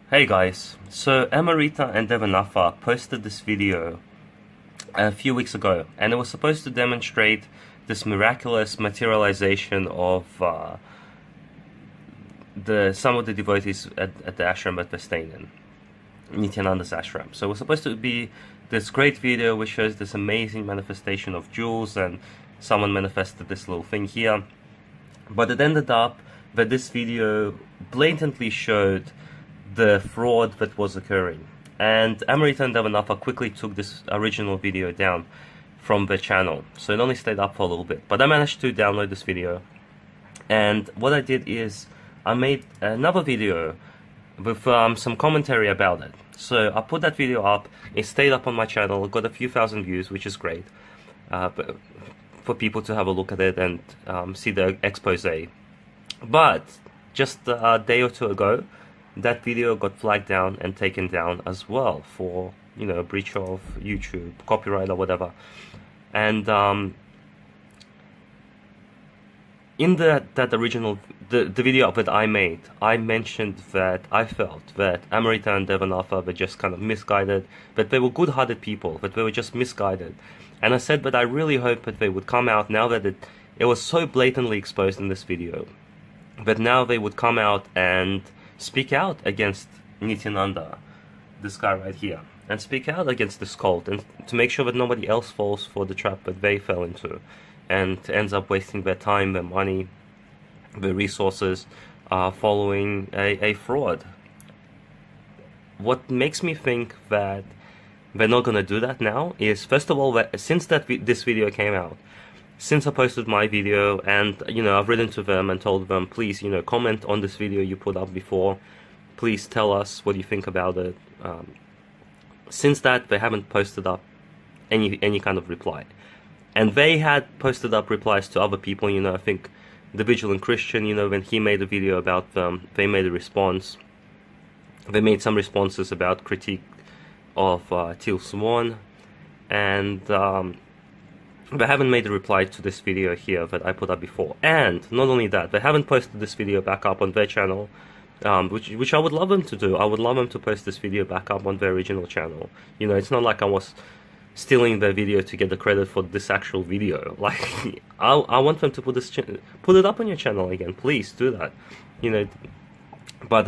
Hey guys, so Emerita and Devanafa posted this video a few weeks ago, and it was supposed to demonstrate this miraculous materialization of some of the devotees at the ashram at Vestainen, Nityananda's ashram. So it was supposed to be this great video which shows this amazing manifestation of jewels, and someone manifested this little thing here. But it ended up that this video blatantly showed the fraud that was occurring, and Amrita and Devanafa quickly took this original video down from the channel, so it only stayed up for a little bit. But I managed to download this video, and what I did is I made another video with some commentary about it. So I put that video up, it stayed up on my channel, it got a few thousand views, which is great, for people to have a look at it and see the expose. But just a day or two ago, that video got flagged down and taken down as well for, a breach of YouTube, copyright or whatever. And in that original, the video that I made, I mentioned that I felt that Amrita and Devanafa were just kind of misguided, that they were good-hearted people, that they were just misguided. And I said that I really hope that they would come out, now that it was so blatantly exposed in this video, that now they would come out and speak out against Nityananda, this guy right here, and speak out against this cult, and to make sure that nobody else falls for the trap that they fell into and ends up wasting their time, their money, their resources, following a fraud. What makes me think that they're not going to do that now is, first of all, that since this video came out, since I posted my video, and I've written to them and told them, please, comment on this video you put up before, please tell us what you think about it. Since that, they haven't posted up any kind of reply, and they had posted up replies to other people. I think the Vigilant Christian, when he made a video about them, they made a response. They made some responses about critique of Teal Swan, and they haven't made a reply to this video here that I put up before. And not only that, they haven't posted this video back up on their channel, which I would love them to do. I would love them to post this video back up on their original channel. It's not like I was stealing their video to get the credit for this actual video. Like, I want them to put it up on your channel again. Please do that. But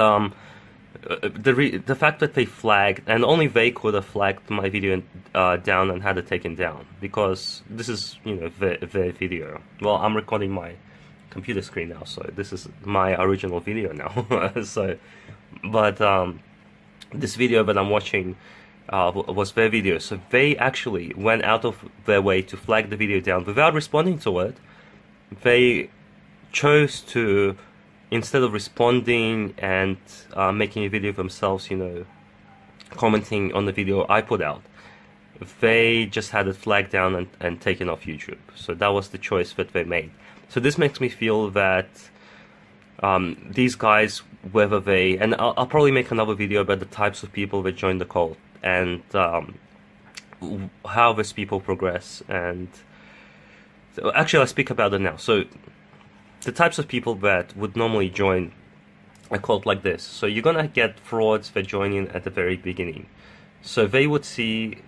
the fact that they flagged, and only they could have flagged my video down and had it taken down, because this is their video. Well, I'm recording my computer screen now, so this is my original video now. But this video that I'm watching was their video, so they actually went out of their way to flag the video down without responding to it. They chose to, instead of responding and making a video of themselves, commenting on the video I put out, they just had it flagged down and taken off YouTube. So that was the choice that they made. So this makes me feel that these guys, whether they, and I'll probably make another video about the types of people that join the cult, and how these people progress, and so actually I'll speak about it now. So the types of people that would normally join a cult like this. So you're gonna get frauds that join in at the very beginning. So they would see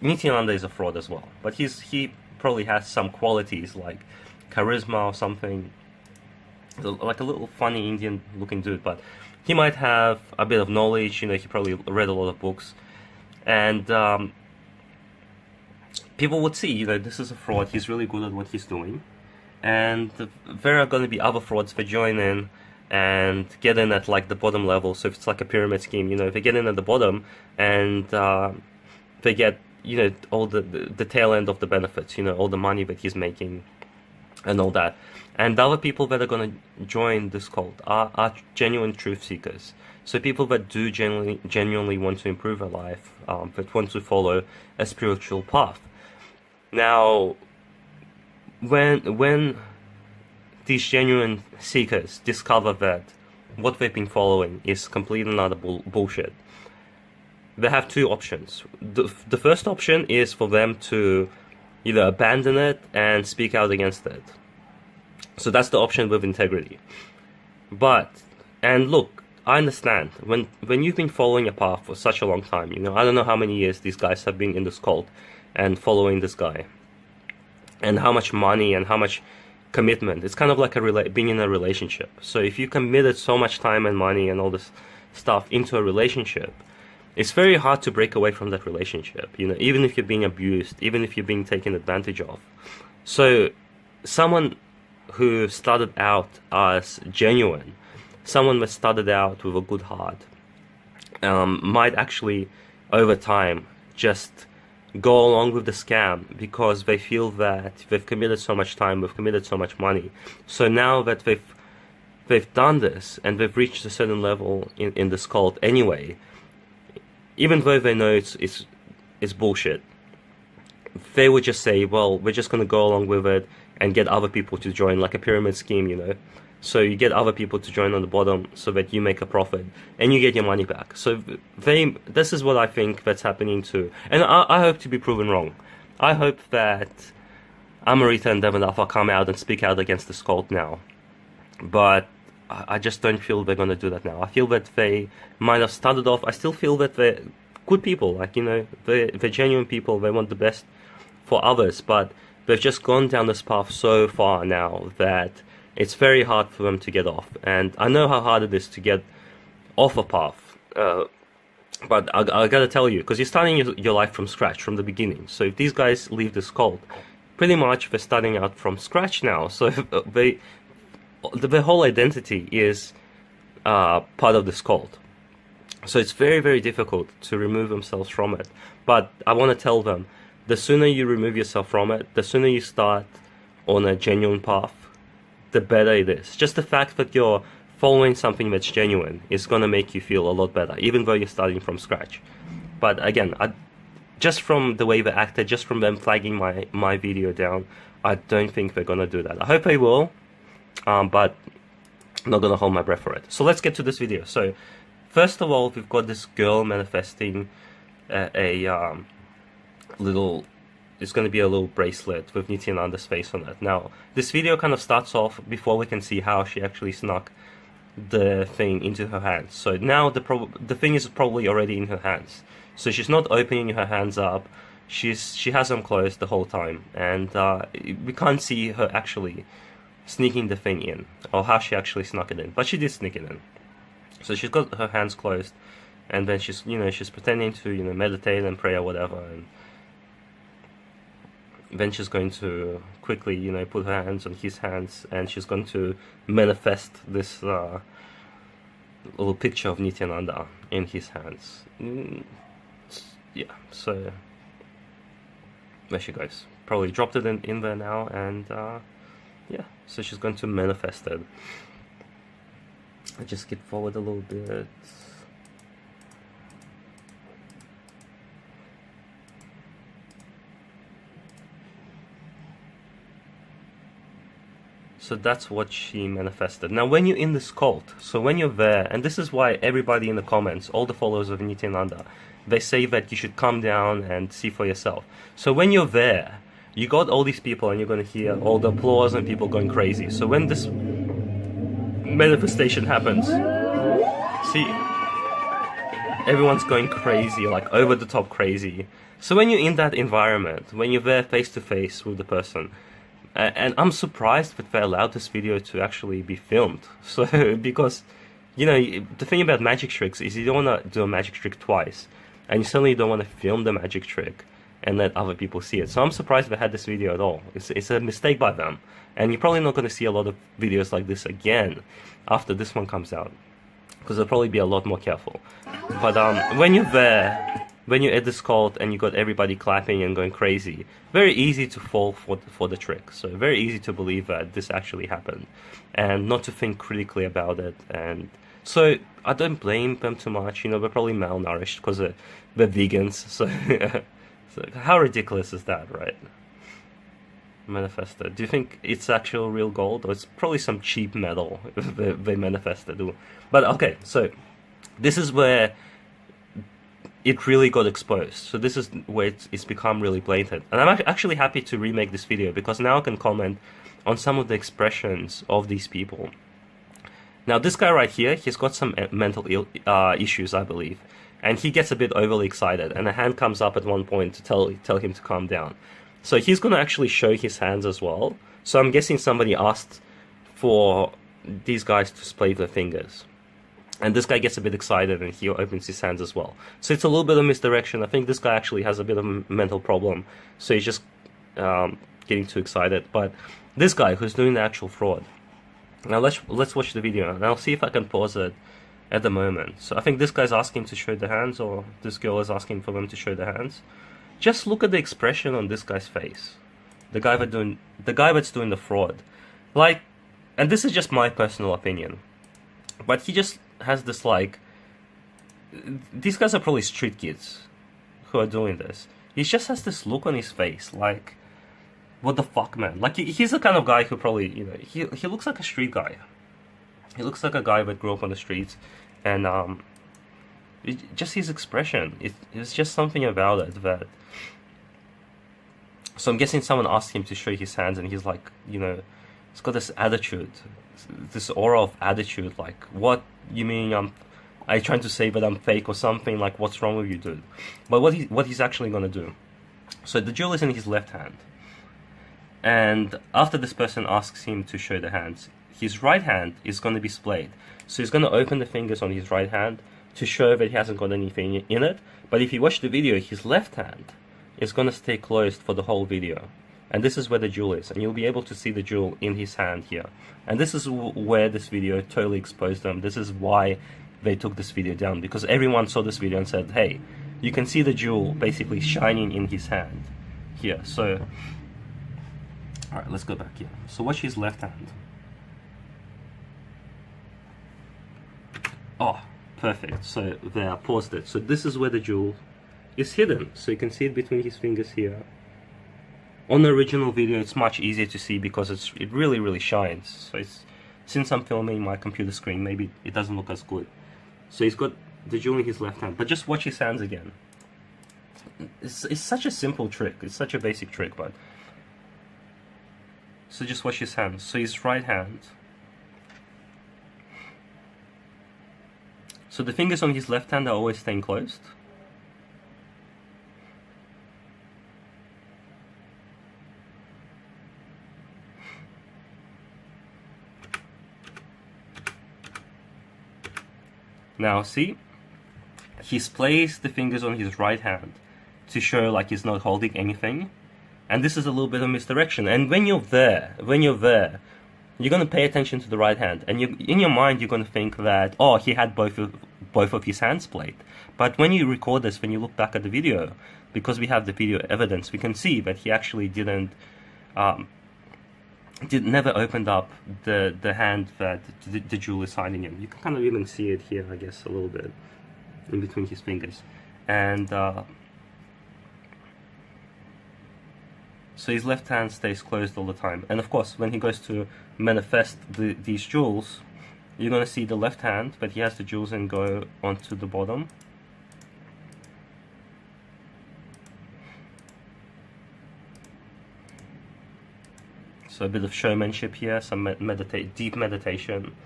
Nityananda is a fraud as well, but he probably has some qualities like charisma or something, like a little funny Indian looking dude, but he might have a bit of knowledge. He probably read a lot of books, and people would see, this is a fraud, he's really good at what he's doing. And there are going to be other frauds that join in and get in at like the bottom level. So if it's like a pyramid scheme, if they get in at the bottom and they get all the tail end of the benefits, all the money that he's making and all that. And the other people that are going to join this cult are genuine truth seekers. So people that do genuinely want to improve their life, that want to follow a spiritual path. Now, when these genuine seekers discover that what they've been following is complete and utter bullshit, they have two options. The first option is for them to either abandon it and speak out against it. So that's the option with integrity. And look, I understand when you've been following a path for such a long time. You know, I don't know how many years these guys have been in this cult and following this guy, and how much money and how much commitment. It's kind of like being in a relationship. So if you committed so much time and money and all this stuff into a relationship, it's very hard to break away from that relationship. You know, even if you're being abused, even if you're being taken advantage of. So someone who started out as genuine, someone that started out with a good heart, might actually, over time, just go along with the scam because they feel that they've committed so much time, they've committed so much money. So now that they've done this and they've reached a certain level in this cult anyway, even though they know it's bullshit, they would just say, well, we're just going to go along with it and get other people to join, like a pyramid scheme, you know. So you get other people to join on the bottom so that you make a profit and you get your money back. So this is what I think that's happening too. And I hope to be proven wrong. I hope that Amrita and Devon Alpha come out and speak out against this cult now. But I just don't feel they're going to do that now. I feel that they might have started off. I still feel that they're good people. Like, you know, they're genuine people. They want the best for others. But they've just gone down this path so far now that it's very hard for them to get off. And I know how hard it is to get off a path. But I gotta tell you, because you're starting your life from scratch, from the beginning. So if these guys leave this cult, pretty much they're starting out from scratch now. So the whole identity is part of this cult. So it's very, very difficult to remove themselves from it. But I want to tell them, the sooner you remove yourself from it, the sooner you start on a genuine path, the better it is. Just the fact that you're following something that's genuine is going to make you feel a lot better, even though you're starting from scratch. But again, just from the way they acted, just from them flagging my video down, I don't think they're going to do that. I hope they will, but I'm not going to hold my breath for it. So let's get to this video. So first of all, we've got this girl manifesting it's going to be a little bracelet with Nityananda's face on it. Now, this video kind of starts off before we can see how she actually snuck the thing into her hands. So now the thing is probably already in her hands. So she's not opening her hands up. She has them closed the whole time, and we can't see her actually sneaking the thing in, or how she actually snuck it in. But she did sneak it in. So she's got her hands closed, and then she's pretending to meditate and pray or whatever, and then she's going to quickly put her hands on his hands, and she's going to manifest this little picture of Nityananda in his hands. Yeah, so there she goes. Probably dropped it in there now, and yeah, so she's going to manifest it. I just skip forward a little bit. So that's what she manifested. Now, when you're in this cult, so when you're there, and this is why everybody in the comments, all the followers of Nityananda, they say that you should come down and see for yourself. So when you're there, you got all these people, and you're going to hear all the applause and people going crazy. So when this manifestation happens, see, everyone's going crazy, like over the top crazy. So when you're in that environment, when you're there face to face with the person, and I'm surprised that they allowed this video to actually be filmed. So, because, the thing about magic tricks is you don't want to do a magic trick twice. And you certainly don't want to film the magic trick and let other people see it. So I'm surprised they had this video at all. It's a mistake by them. And you're probably not going to see a lot of videos like this again after this one comes out, because they'll probably be a lot more careful. But when you're there, when you're at this cult and you got everybody clapping and going crazy, very easy to fall for the trick. So very easy to believe that this actually happened, and not to think critically about it. And so I don't blame them too much. They're probably malnourished because they're vegans. So, so how ridiculous is that, right? Manifested. Do you think it's actual real gold, or it's probably some cheap metal they manifested? But okay, so this is where it really got exposed. So this is where it's become really blatant. And I'm actually happy to remake this video, because now I can comment on some of the expressions of these people. Now this guy right here, he's got some mental issues, I believe, and he gets a bit overly excited, and a hand comes up at one point to tell him to calm down. So he's going to actually show his hands as well. So I'm guessing somebody asked for these guys to split their fingers. And this guy gets a bit excited and he opens his hands as well. So it's a little bit of misdirection. I think this guy actually has a bit of a mental problem. So he's just getting too excited. But this guy who's doing the actual fraud. Now let's watch the video and I'll see if I can pause it at the moment. So I think this guy's asking to show the hands, or this girl is asking for them to show the hands. Just look at the expression on this guy's face. The guy that's doing the fraud. Like, and this is just my personal opinion, but he just has this, like, these guys are probably street kids who are doing this. He just has this look on his face, like, what the fuck, man? Like, he's the kind of guy who probably, you know, he looks like a street guy. He looks like a guy that grew up on the streets, and just his expression, it's just something about it that. So I'm guessing someone asked him to show his hands, and he's like, you know, he's got this attitude, this aura of attitude, like, what, you mean are you trying to say that I'm fake or something? Like, what's wrong with you, dude? But what he's actually gonna do. So the jewel is in his left hand, and after this person asks him to show the hands, his right hand is going to be splayed. So he's going to open the fingers on his right hand to show that he hasn't got anything in it. But if you watch the video, his left hand is going to stay closed for the whole video. And this is where the jewel is, and you'll be able to see the jewel in his hand here. And this is where this video totally exposed them. This is why they took this video down, because everyone saw this video and said, hey, you can see the jewel basically shining in his hand here. So, alright, let's go back here. So watch his left hand. Oh, perfect. So there, I paused it. So this is where the jewel is hidden. So you can see it between his fingers here. On the original video, it's much easier to see because it really, really shines. So since I'm filming my computer screen, maybe it doesn't look as good. So he's got the jewel in his left hand, but just watch his hands again. It's such a simple trick. It's such a basic trick, but so just watch his hands. So his right hand. So the fingers on his left hand are always staying closed. Now see, he's placed the fingers on his right hand to show like he's not holding anything, and this is a little bit of misdirection. And when you're there, you're gonna pay attention to the right hand, and in your mind you're gonna think that, oh, he had both of his hands played. But when you record this, when you look back at the video, because we have the video evidence, we can see that he actually never opened up the hand that the jewel is hiding in. You can kind of even see it here, I guess, a little bit in between his fingers. And so his left hand stays closed all the time. And of course, when he goes to manifest these jewels, you're going to see the left hand, but he has the jewels and go onto the bottom. So a bit of showmanship here, some deep meditation.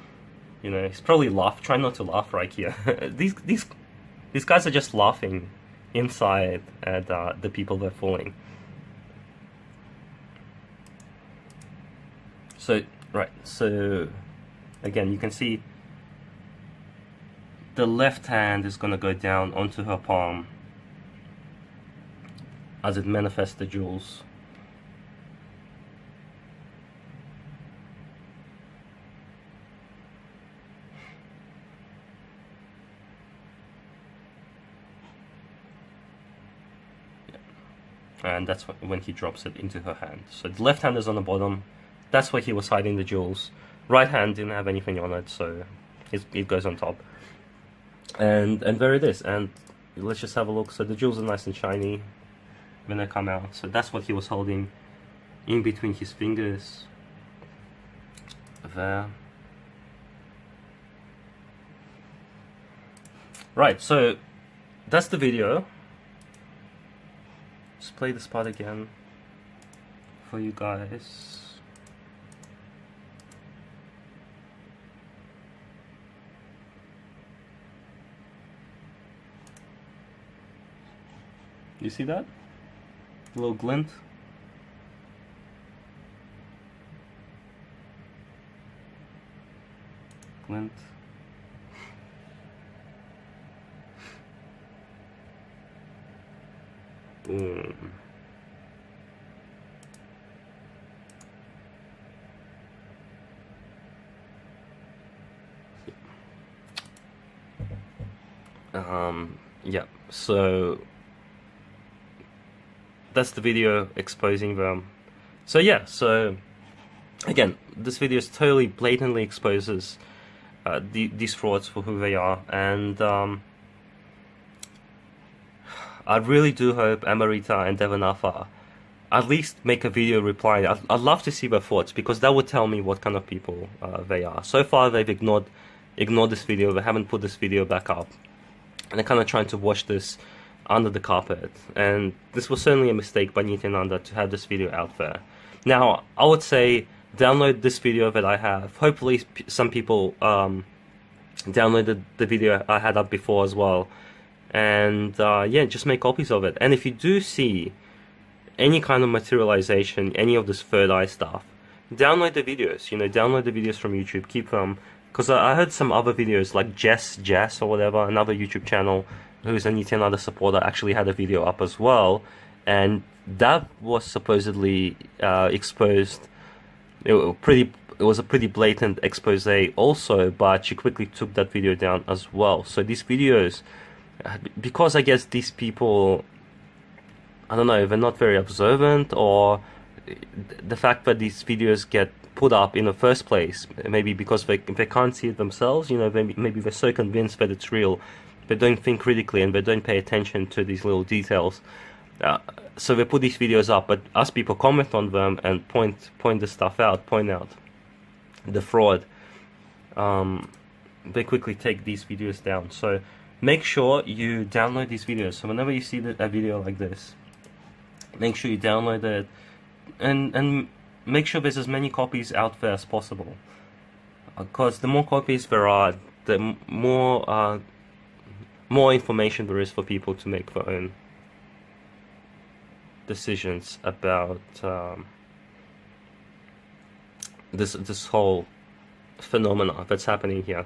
You know, he's probably try not to laugh right here. These guys are just laughing inside at the people they're fooling. So, right, so again, you can see the left hand is going to go down onto her palm as it manifests the jewels. And that's when he drops it into her hand. So the left hand is on the bottom. That's where he was hiding the jewels. Right hand didn't have anything on it, so it goes on top. And there it is. And let's just have a look. So the jewels are nice and shiny when they come out. So that's what he was holding in between his fingers. There. Right, so that's the video. Let's play this part again for you guys. You see that? A little glint. Glint. Boom. Yeah, so that's the video exposing them. So yeah, so again, this video is totally blatantly exposes these frauds for who they are, and I really do hope Amarita and Devanafa at least make a video replying. I'd love to see their thoughts, because that would tell me what kind of people they are. So far they've ignored this video, they haven't put this video back up, and they're kind of trying to wash this under the carpet, and this was certainly a mistake by Nityananda to have this video out there. Now, I would say download this video that I have. Hopefully some people downloaded the video I had up before as well, and yeah, just make copies of it. And if you do see any kind of materialization, any of this third eye stuff, download the videos, download the videos from YouTube, keep them, because I heard some other videos, like Jess or whatever, another YouTube channel who's a Nityananda supporter, actually had a video up as well, and that was supposedly exposed. It was a pretty blatant expose also, but she quickly took that video down as well. So these videos, because I guess these people, I don't know, they're not very observant, or the fact that these videos get put up in the first place, maybe because they can't see it themselves, maybe they're so convinced that it's real, they don't think critically and they don't pay attention to these little details. So they put these videos up, but us people comment on them and point the stuff out, point out the fraud. They quickly take these videos down. So make sure you download these videos. So whenever you see a video like this, make sure you download it, and make sure there's as many copies out there as possible. Because the more copies there are, the more information there is for people to make their own decisions about this whole phenomena that's happening here.